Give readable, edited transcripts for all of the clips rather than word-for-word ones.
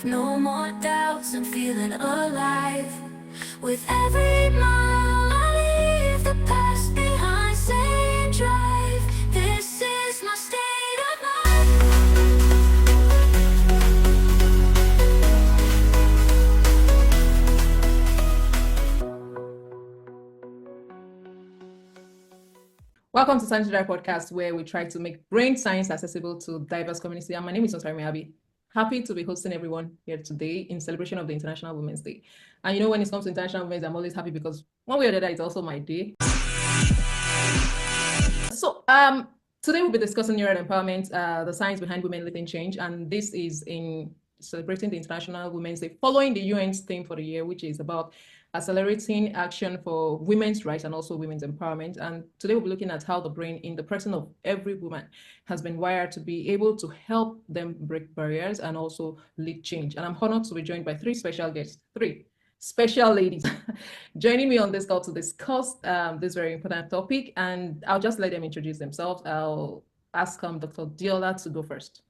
No more doubts, I'm feeling alive. With every mile I leave the past behind, say and drive. This is my state of mind. Welcome to Sanity podcast, where we try to make brain science accessible to diverse community. And my name is Onsari Miyabi. Happy to be hosting everyone here today in celebration of the International Women's Day. And you know, when it comes to International Women's Day, I'm always happy because one way or the other, it's also my day. So today we'll be discussing neural empowerment, the science behind women leading change. And this is in celebrating the International Women's Day, following the UN's theme for the year, which is about accelerating action for women's rights and also women's empowerment. And today we'll be looking at how the brain in the person of every woman has been wired to be able to help them break barriers and also lead change. And I'm honored to be joined by three special guests, three special ladies joining me on this call to discuss this very important topic. And I'll just let them introduce themselves. I'll ask Dr. Diola to go first.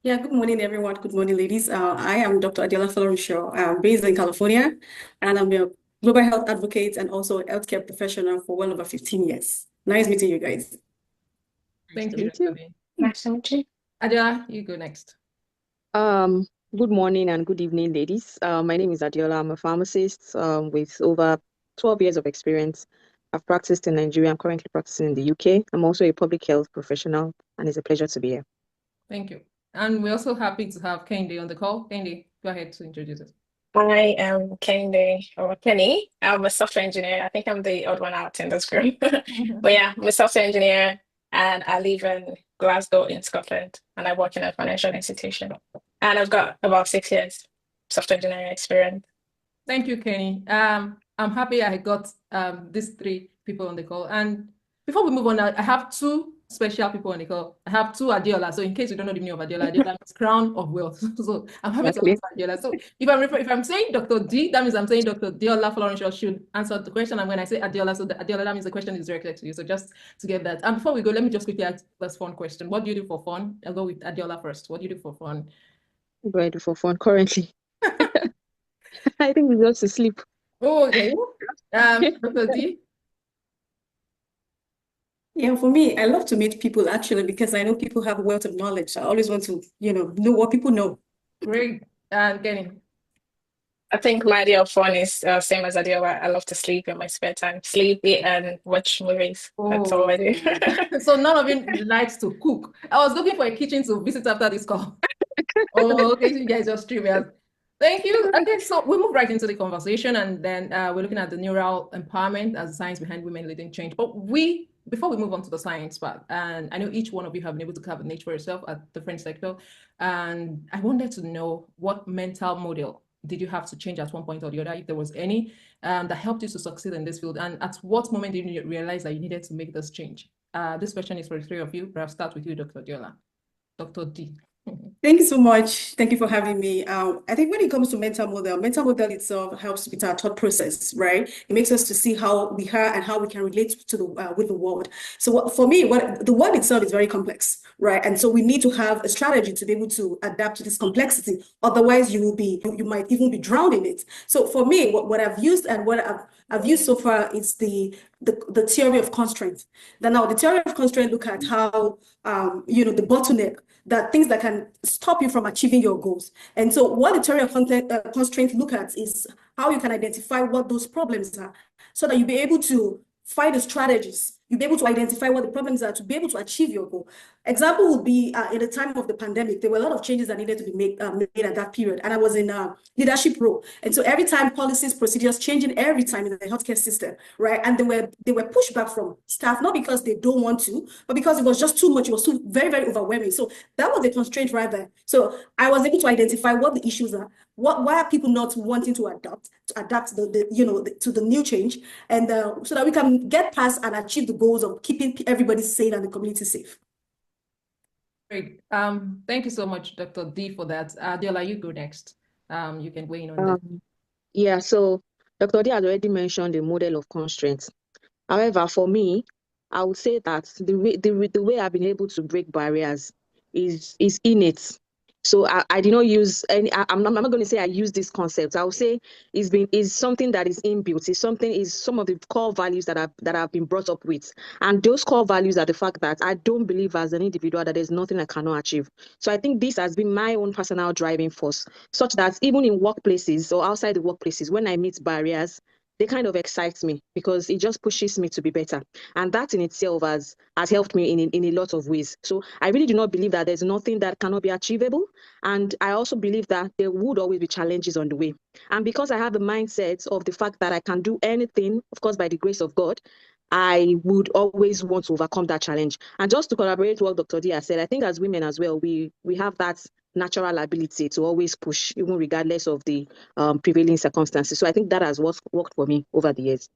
Yeah, good morning, everyone. Good morning, ladies. I am Dr. Adela Florisho. I'm based in California, and I'm a global health advocate and also a healthcare professional for well over 15 years. Nice meeting you guys. Thank you, Dr. D. Nice to meet you. Adela, you go next. Good morning and good evening, ladies. My name is Adiola. I'm a pharmacist with over 12 years of experience. I've practiced in Nigeria. I'm currently practicing in the UK. I'm also a public health professional, and it's a pleasure to be here. Thank you. And we're also happy to have Kende on the call. Kende, go ahead to introduce us. I am Kenny. I'm a software engineer. I think I'm the odd one out in this group. But yeah, I'm a software engineer and I live in Glasgow in Scotland and I work in a financial institution. And I've got about 6 years software engineering experience. Thank you, Kenny. I'm happy I got these three people on the call. And before we move on, I have two special people on the call. I have two Adiola. So in case you don't know the meaning of Adiola, Adiola means crown of wealth. So I'm happy to answer Adiola. So if I'm saying Dr. D, that means I'm saying Dr. Diola Florencio should answer the question. And when I say Adiola, so the Adiola, that means the question is directed to you. So just to get that. And before we go, let me just quickly ask this fun question. What do you do for fun? I'll go with Adiola first. What do you do for fun? What do I do for fun currently? I think it's just to sleep. Oh, okay. Dr. D? Yeah, for me, I love to meet people actually because I know people have a wealth of knowledge. I always want to, know what people know. Great. And Kenny? I think my idea of fun is same as Adiola. I love to sleep in my spare time. Sleep, eat, and watch movies. That's all I do. So none of you likes to cook. I was looking for a kitchen to visit after this call. Oh, okay, so you guys just streamers. Thank you. Okay, so we move right into the conversation, and then we're looking at the neural empowerment as the science behind women leading change. But before we move on to the science part, and I know each one of you have been able to have a niche for yourself at different sector, and I wanted to know what mental model did you have to change at one point or the other, if there was any, that helped you to succeed in this field, and at what moment did you realize that you needed to make this change? This question is for the three of you, but I'll start with you, Dr. Diola. Dr. D. Thank you so much. Thank you for having me. I think when it comes to mental model itself helps with our thought process, right? It makes us to see how we are and how we can relate to with the world. So for me, the world itself is very complex, right? And so we need to have a strategy to be able to adapt to this complexity. Otherwise, you might even be drowned in it. So for me, what I've used and what I've used so far is the theory of constraint. Now, the theory of constraint look at how the bottleneck, that things that can stop you from achieving your goals. And so what the theory of constraint look at is how you can identify what those problems are so that you'll be able to find the strategies. You'll be able to identify what the problems are to be able to achieve your goal. Example would be in the time of the pandemic, there were a lot of changes that needed to be made at that period. And I was in a leadership role. And so every time policies, procedures changing every time in the healthcare system, right? And they were pushed back from staff, not because they don't want to, but because it was just too much. It was too very, very overwhelming. So that was the constraint right there. So I was able to identify what the issues are. Why are people not wanting to adapt to the new change, and so that we can get past and achieve the goals of keeping everybody safe and the community safe. Great. Thank you so much, Dr. D, for that. Adiola, you go next. You can weigh in on that. Yeah, so Dr. D has already mentioned the model of constraints. However, for me, I would say that the way I've been able to break barriers is innate. So I did not use any. I'm not going to say I use this concept. I will say is something that is inbuilt. Is some of the core values that I've been brought up with, and those core values are the fact that I don't believe as an individual that there's nothing I cannot achieve. So I think this has been my own personal driving force, such that even in workplaces or outside the workplaces, when I meet barriers, they kind of excite me because it just pushes me to be better. And that in itself has helped me in a lot of ways. So I really do not believe that there's nothing that cannot be achievable. And I also believe that there would always be challenges on the way. And because I have the mindset of the fact that I can do anything, of course, by the grace of God, I would always want to overcome that challenge. And just to collaborate with what Dr. Dia said, I think as women as well, we have that natural ability to always push, even regardless of the prevailing circumstances. So I think that has worked for me over the years.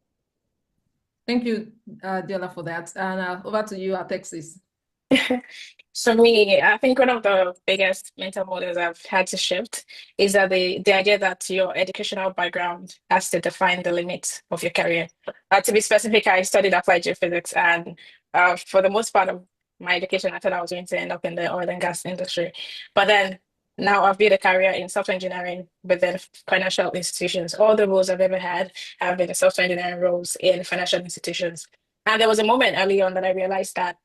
Thank you, Diola, for that. And over to you, Texas. So me, I think one of the biggest mental models I've had to shift is that the idea that your educational background has to define the limits of your career. To be specific, I studied applied geophysics, and for the most part of my education, I thought I was going to end up in the oil and gas industry. But then now I've built a career in software engineering within financial institutions. All the roles I've ever had have been software engineering roles in financial institutions. And there was a moment early on that I realized that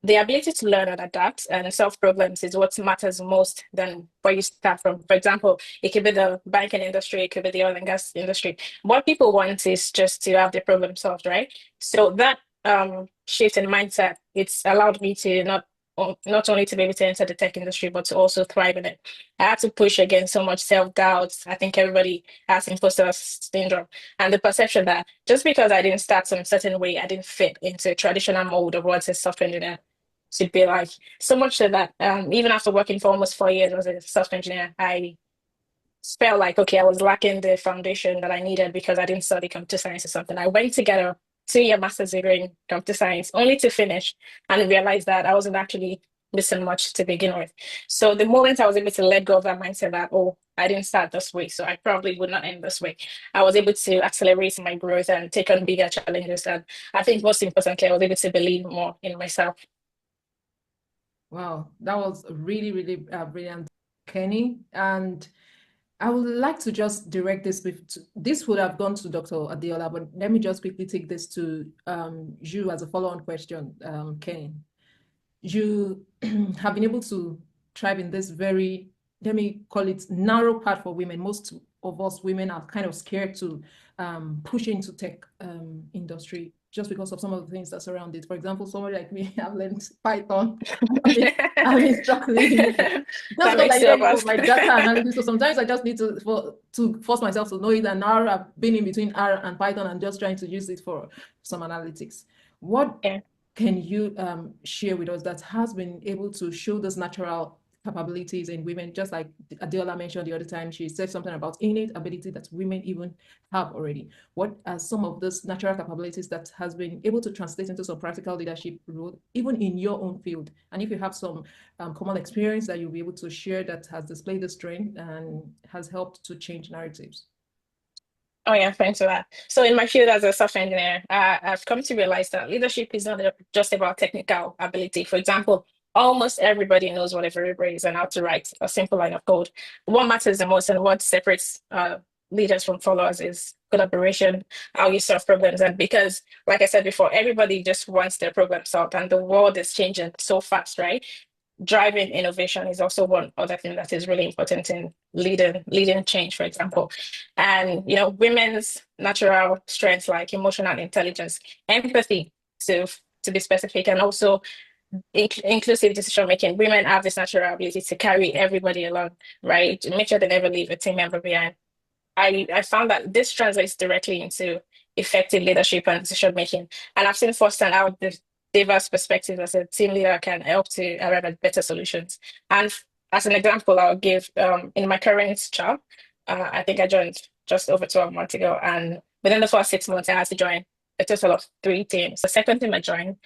the ability to learn and adapt and solve problems is what matters most than where you start from. For example, it could be the banking industry, it could be the oil and gas industry. What people want is just to have the problem solved, right? So that shift in mindset, it's allowed me to not only to be able to enter the tech industry, but to also thrive in it. I had to push against so much self-doubt. I think everybody has imposter syndrome and the perception that just because I didn't start some certain way, I didn't fit into a traditional mold of what a software engineer should be like. So much so that even after working for almost 4 years as a software engineer, I felt like, okay, I was lacking the foundation that I needed because I didn't study computer science or something. I went to get a 2-year master's degree in computer science only to finish and realize that I wasn't actually missing much to begin with. So the moment I was able to let go of that mindset that, oh, I didn't start this way, so I probably would not end this way, I was able to accelerate my growth and take on bigger challenges. And I think most importantly, I was able to believe more in myself. Wow, that was really, really brilliant, Kenny. And I would like to just direct this this would have gone to Dr. Adiola, but let me just quickly take this to you as a follow-on question, Kenny. You have been able to thrive in this very, let me call it, narrow path for women. Most of us women are kind of scared to push into tech industry just because of some of the things that surround it. For example, somebody like me, I've learned Python. I've been struggling just because I know my data analysis. So sometimes I just need to force myself to know it. And now I've been in between R and Python and just trying to use it for some analytics. What can you share with us that has been able to show those natural capabilities in women? Just like Adiola mentioned the other time, she said something about innate ability that women even have already. What are some of those natural capabilities that has been able to translate into some practical leadership role, even in your own field? And if you have some common experience that you'll be able to share that has displayed the strength and has helped to change narratives. Oh yeah, thanks for that. So in my field as a software engineer, I've come to realize that leadership is not just about technical ability. For example, almost everybody knows what a variable is and how to write a simple line of code. What matters the most and what separates leaders from followers is collaboration, how you solve problems. And because, like I said before, everybody just wants their problem solved and the world is changing so fast, right? Driving innovation is also one other thing that is really important in leading change, for example. And women's natural strengths like emotional intelligence, empathy, to be specific, and also inclusive decision making. Women have this natural ability to carry everybody along, right? To make sure they never leave a team member behind. I found that this translates directly into effective leadership and decision making. And I've seen firsthand how the diverse perspectives as a team leader can help to arrive at better solutions. And as an example, I'll give in my current job, I think I joined just over 12 months ago. And within the first 6 months, I had to join a total of 3 teams. The second team I joined,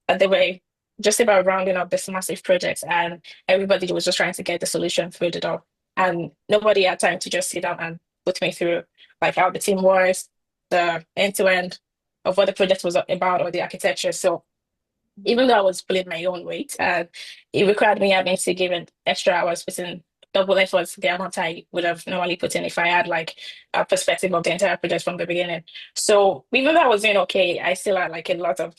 they were just about rounding up this massive project, and everybody was just trying to get the solution through the door. And nobody had time to just sit down and put me through like how the team was, the end to end of what the project was about or the architecture. So even though I was pulling my own weight, and it required me having to give an extra hours, putting double efforts the amount I would have normally put in if I had like a perspective of the entire project from the beginning. So even though I was doing okay, I still had like a lot of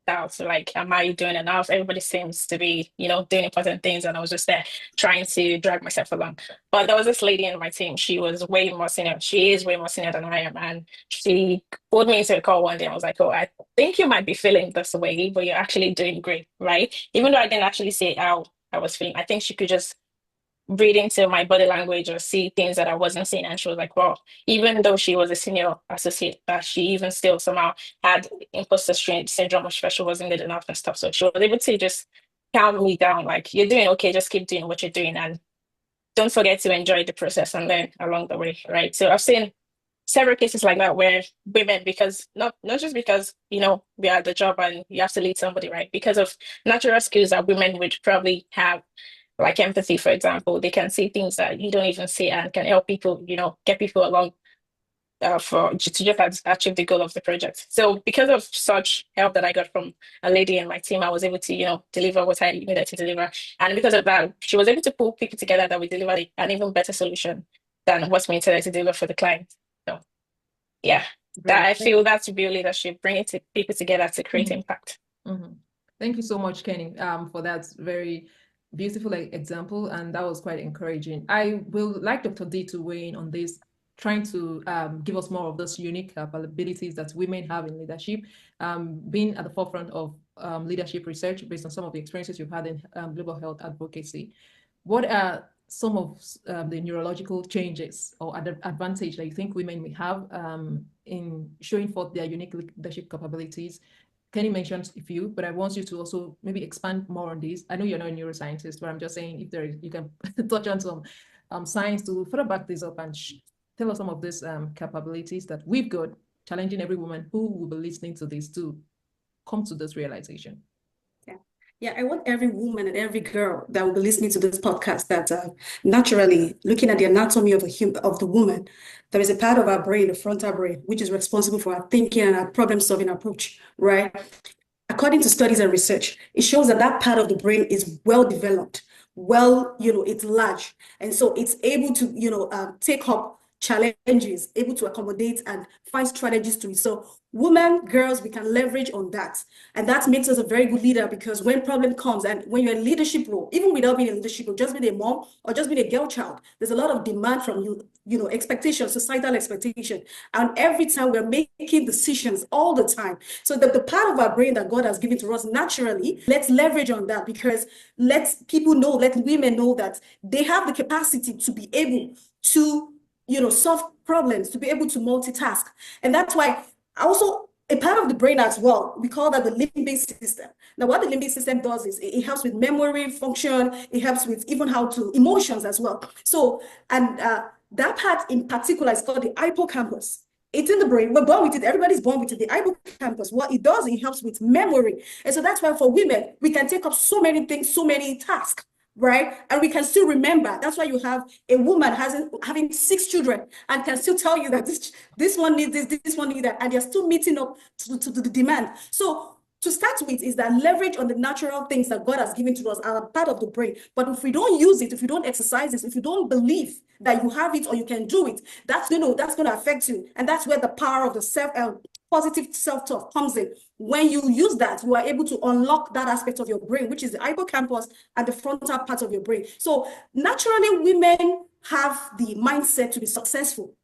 doubts. Like, am I doing enough? Everybody seems to be, doing important things, and I was just there trying to drag myself along. But there was this lady in my team. She was way more senior. She is way more senior than I am, and she pulled me into a call one day. I was like, "Oh, I think you might be feeling this way, but you're actually doing great, right?" Even though I didn't actually say how I was feeling, I think she could just read into my body language or see things that I wasn't seeing. And she was like, "Well," even though she was a senior associate, that she even still somehow had imposter syndrome, or she wasn't good enough and stuff. So she was able to just calm me down, like, "You're doing okay, just keep doing what you're doing. And don't forget to enjoy the process and learn along the way." Right. So I've seen several cases like that where women, because not just because we are at the job and you have to lead somebody, right? Because of natural skills that women would probably have, like empathy, for example. They can see things that you don't even see and can help people, get people along to just achieve the goal of the project. So because of such help that I got from a lady in my team, I was able to, deliver what I needed to deliver. And because of that, she was able to pull people together that we delivered an even better solution than what we intended to deliver for the client. So yeah, that I Great. feel that's real leadership, bringing people together to create impact. Thank you so much, Kenny, for that very beautiful example, and that was quite encouraging. I will like Dr. D to weigh in on this, trying to give us more of those unique capabilities that women have in leadership, being at the forefront of leadership research based on some of the experiences you've had in global health advocacy. What are some of the neurological changes or advantage that you think women may have in showing forth their unique leadership capabilities? Kenny mentioned a few, but I want you to also maybe expand more on this. I know you're not a neuroscientist, but I'm just saying if you can touch on some science to further back this up and tell us some of these capabilities that we've got, challenging every woman who will be listening to this to come to this realization. Yeah, I want every woman and every girl that will be listening to this podcast that naturally, looking at the anatomy of the woman, there is a part of our brain, the frontal brain, which is responsible for our thinking and our problem-solving approach, right? According to studies and research, it shows that that part of the brain is well developed, it's large, and so it's able to, take up challenges, able to accommodate and find strategies to it. So women, girls, we can leverage on that. And that makes us a very good leader, because when problem comes and when you're in leadership role, even without being in leadership role, just being a mom or just being a girl child, there's a lot of demand from you, expectation, societal expectation. And every time we're making decisions all the time. So the part of our brain that God has given to us naturally, let's leverage on that, because let women know that they have the capacity to be able to solve problems, to be able to multitask. And that's why also a part of the brain as well, we call that the limbic system. Now, what the limbic system does is it helps with memory function, it helps with even how to emotions as well. So, and that part in particular is called the hippocampus. It's in the brain. We're born with it. Everybody's born with it. The hippocampus, what it does, it helps with memory. And so that's why for women, we can take up so many things, so many tasks, right? And we can still remember. That's why you have a woman having 6 children and can still tell you that this one needs this one needs that, and they're still meeting up to the demand. So to start with is that leverage on the natural things that God has given to us are part of the brain. But if we don't use it, if you don't exercise it, if you don't believe that you have it or you can do it, that's going to affect you. And that's where the power of the positive self-talk comes in. When you use that, you are able to unlock that aspect of your brain, which is the hippocampus and the frontal part of your brain. So naturally, women have the mindset to be successful,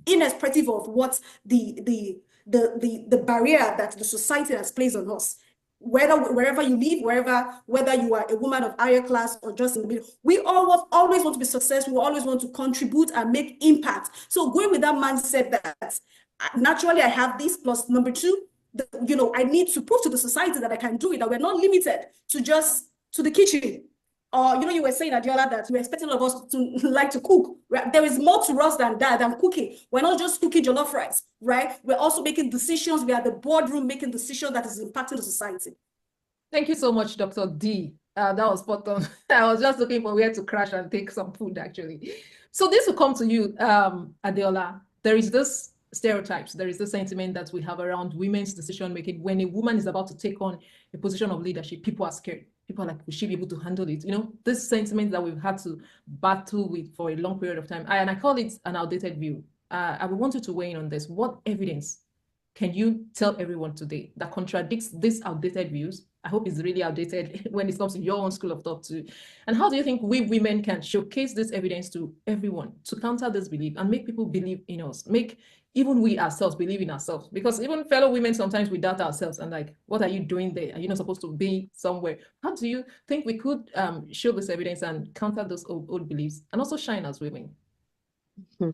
irrespective of what the barrier that the society has placed on us. Wherever you live, whether you are a woman of higher class or just in the middle, we always want to be successful. We always want to contribute and make impact. So going with that mindset that naturally I have this, plus number 2, I need to prove to the society that I can do it, that we're not limited to just to the kitchen. Or, you were saying, Adiola, that we're expecting all of us to like to cook. Right? There is more to us than that, than cooking. We're not just cooking jollof rice, right? We're also making decisions. We are the boardroom making decisions that is impacting the society. Thank you so much, Dr. D. That was spot on. I was just looking for where to crash and take some food, actually. So this will come to you, Adiola. There is this stereotypes. There is the sentiment that we have around women's decision making. When a woman is about to take on a position of leadership, people are scared. People are like, will she be able to handle it? You know, this sentiment that we've had to battle with for a long period of time. And I call it an outdated view. I would want you to weigh in on this. What evidence can you tell everyone today that contradicts these outdated views? I hope it's really outdated when it comes to your own school of thought too. And how do you think we women can showcase this evidence to everyone to counter this belief and make people believe in us, make even we ourselves believe in ourselves? Because even fellow women, sometimes we doubt ourselves and like, what are you doing there? Are you not supposed to be somewhere? How do you think we could show this evidence and counter those old beliefs and also shine as women?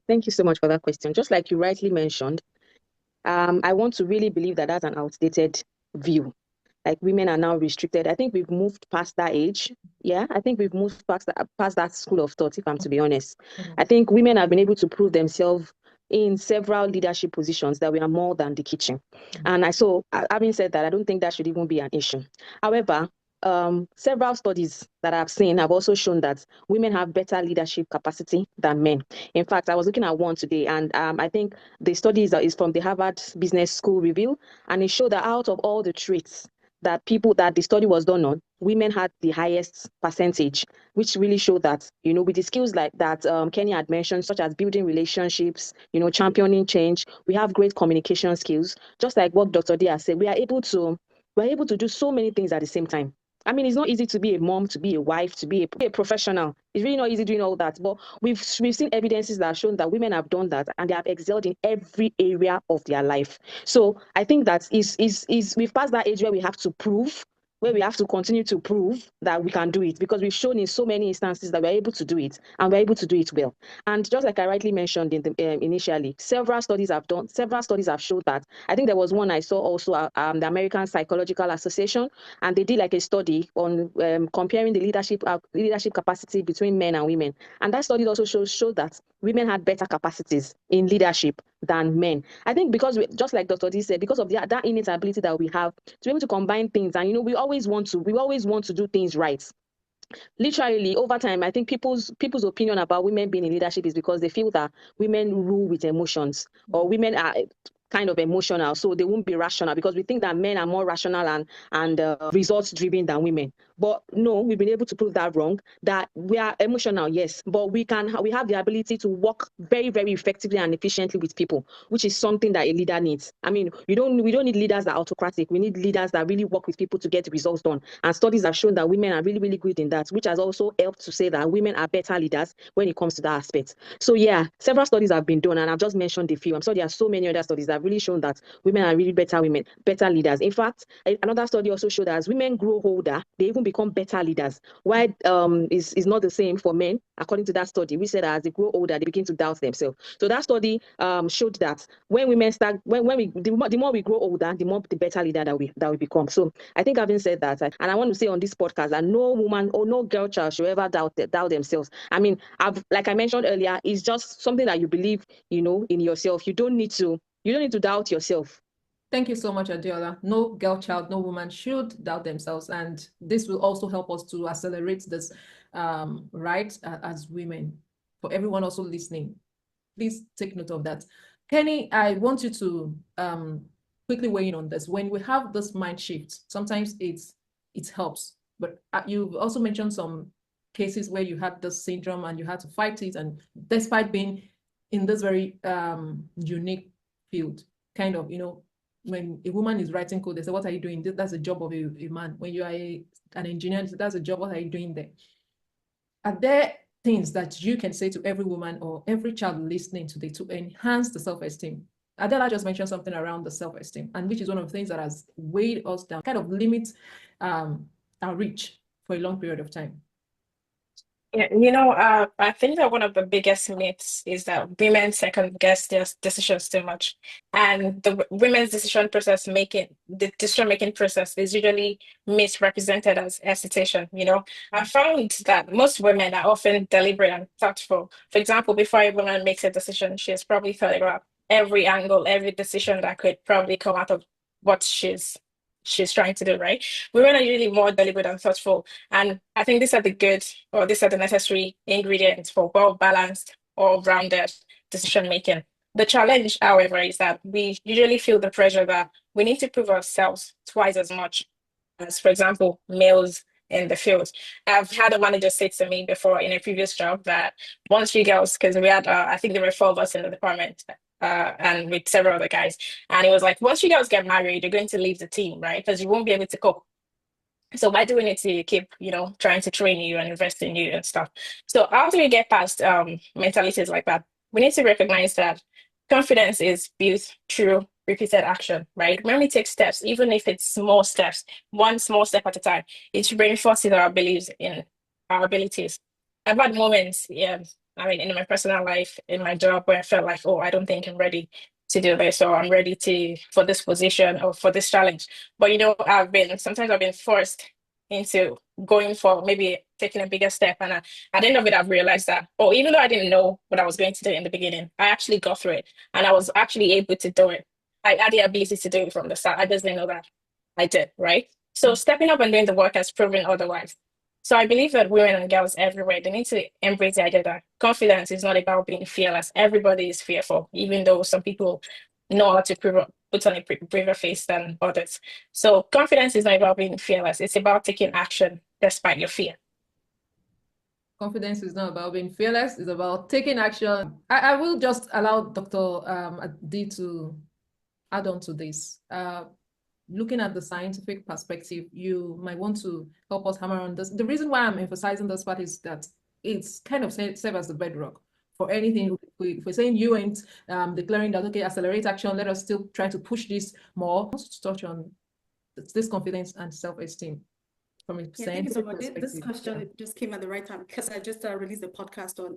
Thank you so much for that question. Just like you rightly mentioned, I want to really believe that that's an outdated view. Like women are now restricted. I think we've moved past that age. Yeah, I think we've moved past that school of thought, if I'm to be honest. I think women have been able to prove themselves in several leadership positions that we are more than the kitchen. And having said that, I don't think that should even be an issue. However, several studies that I've seen have also shown that women have better leadership capacity than men. In fact, I was looking at one today, and I think the study is from the Harvard Business School review, and it showed that out of all the traits that the study was done on, women had the highest percentage, which really showed that, with the skills like that Kenny had mentioned, such as building relationships, championing change, we have great communication skills. Just like what Dr. Dia said, we're able to do so many things at the same time. I mean, it's not easy to be a mom, to be a wife, to be a professional. It's really not easy doing all that. But we've seen evidences that have shown that women have done that and they have excelled in every area of their life. So I think that we've passed that age where we have to prove, where we have to continue to prove that we can do it, because we've shown in so many instances that we're able to do it and we're able to do it well. And just like I rightly mentioned initially, several studies have showed that. I think there was one I saw also, the American Psychological Association, and they did like a study on comparing the leadership capacity between men and women. And that study also showed that women had better capacities in leadership than men. I think because just like Dr. D said, because of that innate ability that we have to be able to combine things, and we always want to do things right. Literally, over time, I think people's opinion about women being in leadership is because they feel that women rule with emotions, or women are kind of emotional, so they won't be rational, because we think that men are more rational and results driven than women. But no, we've been able to prove that wrong, that we are emotional, yes, but we have the ability to work very, very effectively and efficiently with people, which is something that a leader needs. I mean, we don't need leaders that are autocratic. We need leaders that really work with people to get results done. And studies have shown that women are really, really good in that, which has also helped to say that women are better leaders when it comes to that aspect. So yeah, several studies have been done, and I've just mentioned a few. I'm sure there are so many other studies that have really shown that women are really better leaders. In fact, another study also showed that as women grow older, they even become better leaders. Why is not the same for men, according to that study. We said that as they grow older, they begin to doubt themselves. So that study showed that when women start, the more we grow older, the better leader that we become. So I think, having said that, and I want to say on this podcast that no woman or no girl child should ever doubt themselves. I mean, like I mentioned earlier, it's just something that you believe, in yourself. You don't need to doubt yourself. Thank you so much, Adiola. No girl child, no woman should doubt themselves. And this will also help us to accelerate this right as women. For everyone also listening, please take note of that. Kenny, I want you to quickly weigh in on this. When we have this mind shift, sometimes it helps. But you've also mentioned some cases where you had this syndrome and you had to fight it. And despite being in this very unique field, kind of, when a woman is writing code, they say, what are you doing? That's a job of a man. When you are an engineer, that's a job. What are you doing there? Are there things that you can say to every woman or every child listening today to enhance the self-esteem? Adela just mentioned something around the self-esteem, and which is one of the things that has weighed us down, kind of limit our reach for a long period of time. Yeah, I think that one of the biggest myths is that women second guess their decisions too much, and the women's decision making process is usually misrepresented as hesitation. I found that most women are often deliberate and thoughtful. For example, before a woman makes a decision, she has probably thought about every angle, every decision that could probably come out of what she's trying to do, right? Women are usually more deliberate and thoughtful. And I think these are the necessary ingredients for well-balanced or rounded decision making. The challenge, however, is that we usually feel the pressure that we need to prove ourselves twice as much as, for example, males in the field. I've had a manager say to me before in a previous job that once you girls, because we had, I think there were 4 of us in the department, and with several other guys, and it was like, once you girls get married, you're going to leave the team, right? Because you won't be able to cope. So why do we need to keep, trying to train you and invest in you and stuff? So how do we get past mentalities like that? We need to recognize that confidence is built through repeated action, right? When we take steps, even if it's small steps, one small step at a time, it reinforces our beliefs in our abilities. I've had moments, yeah, I mean, in my personal life, in my job, where I felt like, oh, I don't think I'm ready to do this, or I'm ready for this position or for this challenge. But sometimes I've been forced into going for maybe taking a bigger step. And at the end of it, I've realized that, oh, even though I didn't know what I was going to do in the beginning, I actually got through it and I was actually able to do it. I had the ability to do it from the start. I just didn't know that I did, right? So stepping up and doing the work has proven otherwise. So I believe that women and girls everywhere, they need to embrace the idea that confidence is not about being fearless. Everybody is fearful, even though some people know how to put on a braver face than others. So confidence is not about being fearless. It's about taking action despite your fear. Confidence is not about being fearless, it's about taking action. I will just allow Dr. D to add on to this. Looking at the scientific perspective, you might want to help us hammer on this. The reason why I'm emphasizing this part is that it's kind of serve as the bedrock for anything. If we're saying you ain't declaring that, okay, accelerate action, let us still try to push this more. I want to touch on this confidence and self-esteem from a Thank you scientific so much. This perspective. question just came at the right time because I just released a podcast on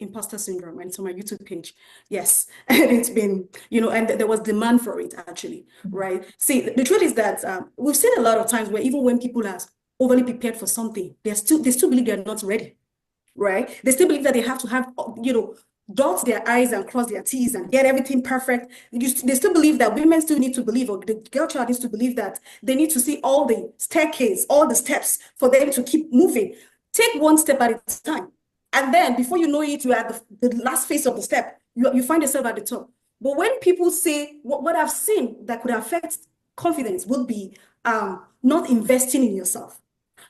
imposter syndrome, and it's on my YouTube page. Yes, and it's been, and there was demand for it actually, right? See, the truth is that we've seen a lot of times where even when people are overly prepared for something, they still believe they're not ready, right? They still believe that they have to have, dot their I's and cross their T's and get everything perfect. They still believe that women still need to believe, or the girl child needs to believe that they need to see all the staircase, all the steps for them to keep moving. Take one step at a time. And then before you know it, you're at the last phase of the step. You find yourself at the top. But when people say, what I've seen that could affect confidence would be not investing in yourself.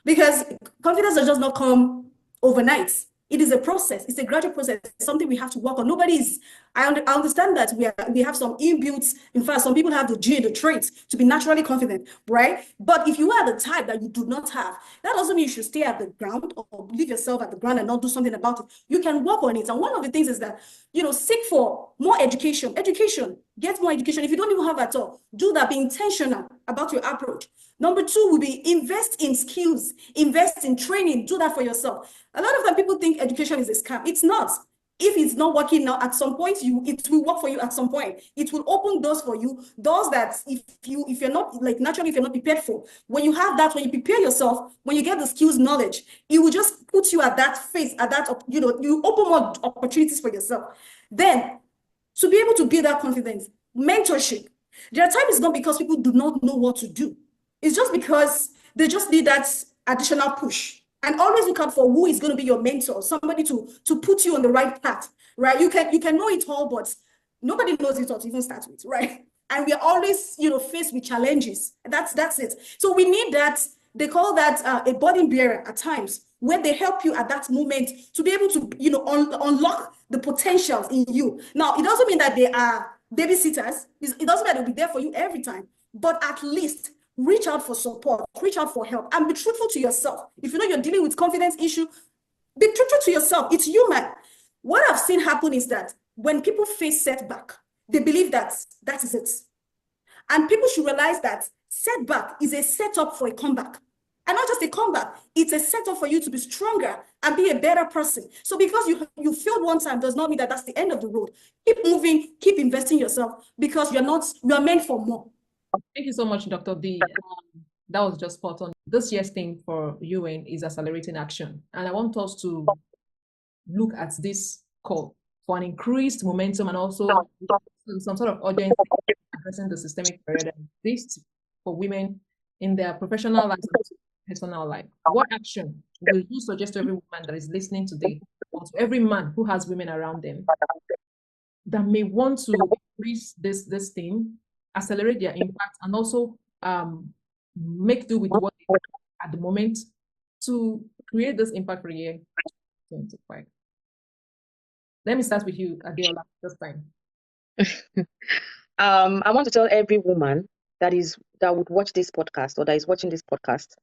Because confidence does just not come overnight. It is a process. It's a gradual process. It's something we have to work on. I understand that we have some inbuilt, in fact, some people have the gene, the traits to be naturally confident, right? But if you are the type that you do not have, that doesn't mean you should stay at the ground or leave yourself at the ground and not do something about it. You can work on it. And one of the things is that, seek for more education. Get more education. If you don't even have at all, do that. Be intentional about your approach. Number 2 will be invest in skills, invest in training, do that for yourself. A lot of time people think education is a scam. It's not. If it's not working now, at some point, it will work for you at some point. It will open doors for you, doors that if you're not, like, naturally, if you're not prepared for, when you have that, when you prepare yourself, when you get the skills, knowledge, it will just put you at that phase, you open more opportunities for yourself. Then, to be able to build that confidence, mentorship. There are times it's not because people do not know what to do. It's just because they just need that additional push. And always look out for who is going to be your mentor, somebody to put you on the right path, right? You can know it all, but nobody knows it all to even start with, right? And we are always, faced with challenges. That's it. So we need that. They call that a burden bearer at times, where they help you at that moment to be able to, unlock the potentials in you. Now, it doesn't mean that they are babysitters. It doesn't mean they'll be there for you every time, but at least reach out for support, reach out for help, and be truthful to yourself. If you know you're dealing with confidence issue, be truthful to yourself. It's human. What I've seen happen is that when people face setback, they believe that is it. And people should realize that setback is a setup for a comeback. And not just a comeback, it's a setup for you to be stronger and be a better person. So because you failed one time does not mean that that's the end of the road. Keep moving, keep investing in yourself, because you are meant for more. Thank you so much, Dr. D. That was just spot on. This year's theme for UN is accelerating action. And I want us to look at this call for an increased momentum and also some sort of urgency addressing the systemic barrier that exists for women in their professional life and personal life. What action will you suggest to every woman that is listening today, or to every man who has women around them, that may want to increase this thing, accelerate their impact, and also make do with what they have at the moment to create this impact for year 25? Let me start with you, Adiola, this time. I want to tell every woman that would watch this podcast or that is watching this podcast,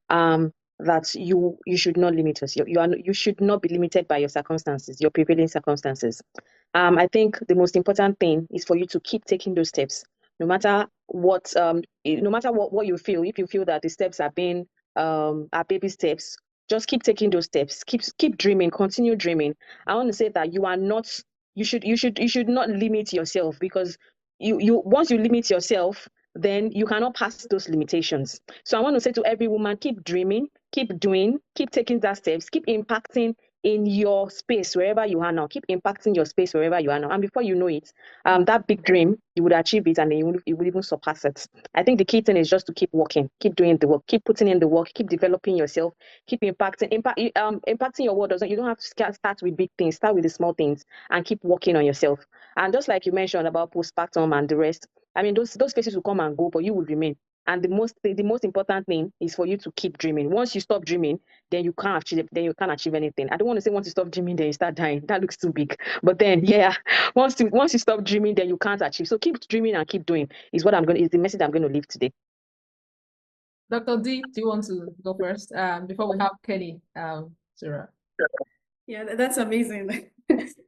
that you should not limit yourself. You should not be limited by your circumstances, your prevailing circumstances. I think the most important thing is for you to keep taking those steps, no matter what, what you feel. If you feel that the steps are baby steps, just keep taking those steps. Keep dreaming. Continue dreaming. I want to say that you should not limit yourself, because you once you limit yourself, then you cannot pass those limitations. So I want to say to every woman, keep dreaming, keep doing, keep taking that steps, keep impacting in your space wherever you are now. Keep impacting your space wherever you are now. And before you know it, that big dream, you would achieve it, and you would even surpass it. I think the key thing is just to keep working, keep doing the work, keep putting in the work, keep developing yourself, keep impacting your world. You don't have to start with big things, start with the small things and keep working on yourself. And just like you mentioned about postpartum and the rest, I mean, those phases will come and go, but you will remain. And the most important thing is for you to keep dreaming. Once you stop dreaming, then you can't achieve anything. I don't want to say once you stop dreaming, then you start dying. That looks too big. But then, yeah, once you stop dreaming, then you can't achieve. So keep dreaming and keep doing is the message I'm going to leave today. Dr. D, do you want to go first before we have Kenny, Sarah? Yeah, that's amazing.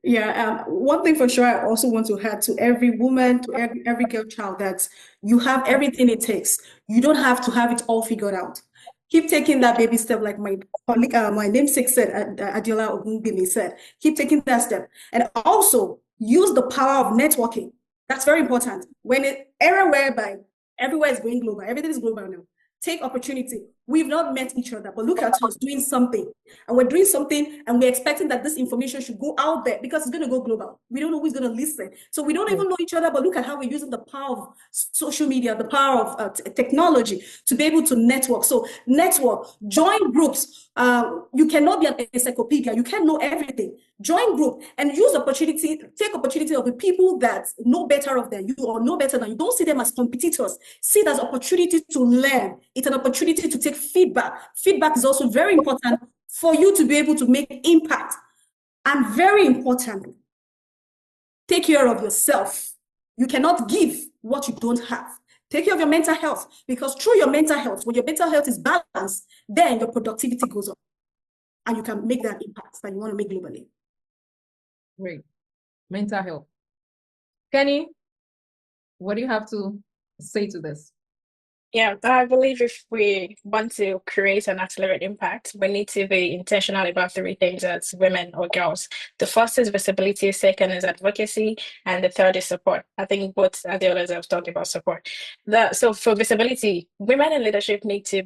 Yeah, one thing for sure, I also want to add to every woman, to every girl child, that you have everything it takes. You don't have to have it all figured out. Keep taking that baby step, like my colleague, my namesake said, Adiola Ogungbimi said. Keep taking that step, and also use the power of networking. That's very important. When an era whereby everywhere is going global, everything is global now. Take opportunity. We've not met each other, but look at us doing something. And we're doing something, and we're expecting that this information should go out there because it's going to go global. We don't know who's going to listen. So we don't even know each other, but look at how we're using the power of social media, the power of technology to be able to network. So network, join groups. You cannot be an encyclopedia. You can't know everything. Join group and use opportunity, take opportunity of the people that know better of than you or know better than you. Don't see them as competitors. See it as opportunity to learn. It's an opportunity to take feedback. Feedback is also very important for you to be able to make impact. And very importantly, take care of yourself. You cannot give what you don't have. Take care of your mental health, because through your mental health, when your mental health is balanced, then your productivity goes up and you can make that impact that you want to make globally. Great. Mental health. Kenny, what do you have to say to this? Yeah, I believe if we want to create and accelerate impact, we need to be intentional about 3 things as women or girls. The first is visibility, second is advocacy, and the third is support. I think both Adiolas have talked about support. So for visibility, women in leadership need to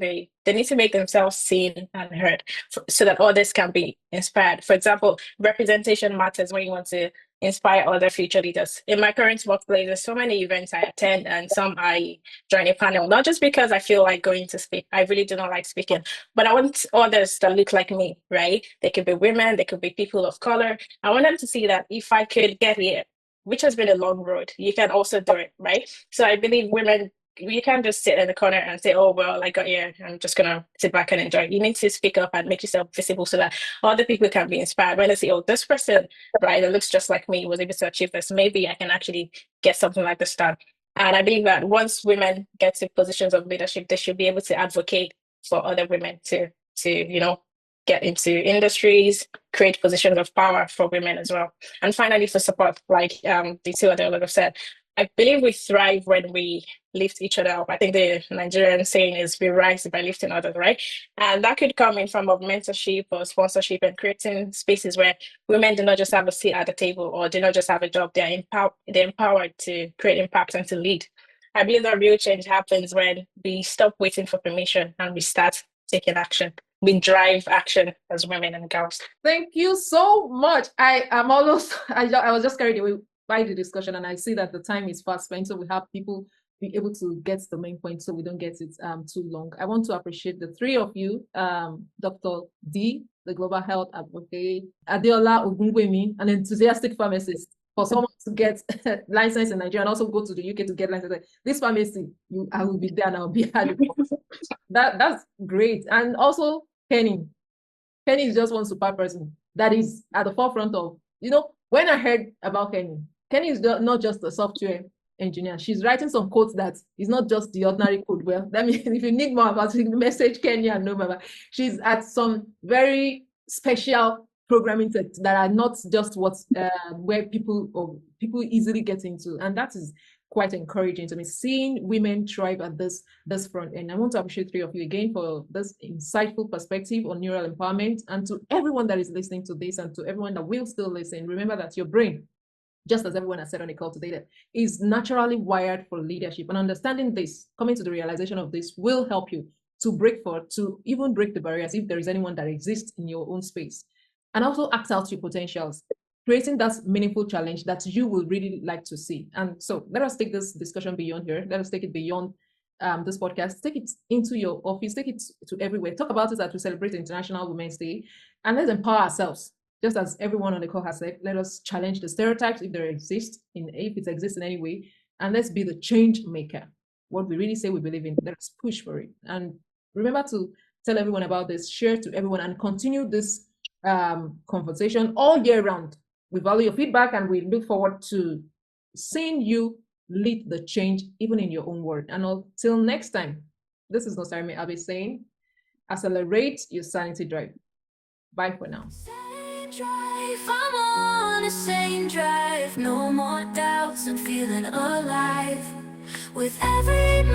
make themselves seen and heard so that others can be inspired. For example, representation matters when you want to inspire other future leaders. In my current workplace, there's so many events I attend, and some I join a panel, not just because I feel like going to speak. I really do not like speaking, but I want others that look like me, right? They could be women, they could be people of color. I want them to see that if I could get here, which has been a long road, you can also do it, right? So I believe women, you can't just sit in the corner and say, oh, well, I got here, I'm just going to sit back and enjoy. You need to speak up and make yourself visible so that other people can be inspired. When they say, oh, this person, right, that looks just like me was able to achieve this, maybe I can actually get something like this done. And I believe that once women get to positions of leadership, they should be able to advocate for other women to get into industries, create positions of power for women as well. And finally, for support, like the two other have said, I believe we thrive when we lift each other up. I think the Nigerian saying is we rise by lifting others, right? And that could come in form of mentorship or sponsorship and creating spaces where women do not just have a seat at the table or do not just have a job. They're empowered to create impact and to lead. I believe that real change happens when we stop waiting for permission and we start taking action. We drive action as women and girls. Thank you so much. I was just carried away by the discussion, and I see that the time is fast spent, so we have people be able to get the main point so we don't get it too long. I want to appreciate the 3 of you, Dr. D, the global health advocate, Adiola Ogungbemi, an enthusiastic pharmacist, for someone to get license in Nigeria and also go to the UK to get license. This pharmacy, I will be there and I'll be hard. That's great. And also Kenny. Kenny is just one super person that is at the forefront of, when I heard about Kenny is not just a software engineer. She's writing some codes that is not just the ordinary code. Well, that means if you need more about it, message Kenny and know Baba. She's at some very special programming that are not just where people easily get into, and that is quite encouraging to me, seeing women thrive at this front. And I want to appreciate three of you again for this insightful perspective on neural empowerment. And to everyone that is listening to this, and to everyone that will still listen, remember that your brain, just as everyone has said on the call today, that is naturally wired for leadership. And understanding this, coming to the realization of this, will help you to break forth, to even break the barriers if there is anyone that exists in your own space. And also act out your potentials, creating that meaningful challenge that you will really like to see. And so let us take this discussion beyond here. Let us take it beyond this podcast. Take it into your office. Take it to everywhere. Talk about it as we celebrate International Women's Day. And let's empower ourselves. Just as everyone on the call has said, let us challenge the stereotypes if they exist, if it exists in any way. And let's be the change maker. What we really say we believe in, let's push for it. And remember to tell everyone about this, share to everyone, and continue this conversation all year round. We value your feedback and we look forward to seeing you lead the change even in your own word. And until next time, this is Nosarime Abe saying, accelerate your sanity drive. Bye for now. Drive, I'm on the same drive. No more doubts, I'm feeling alive. With every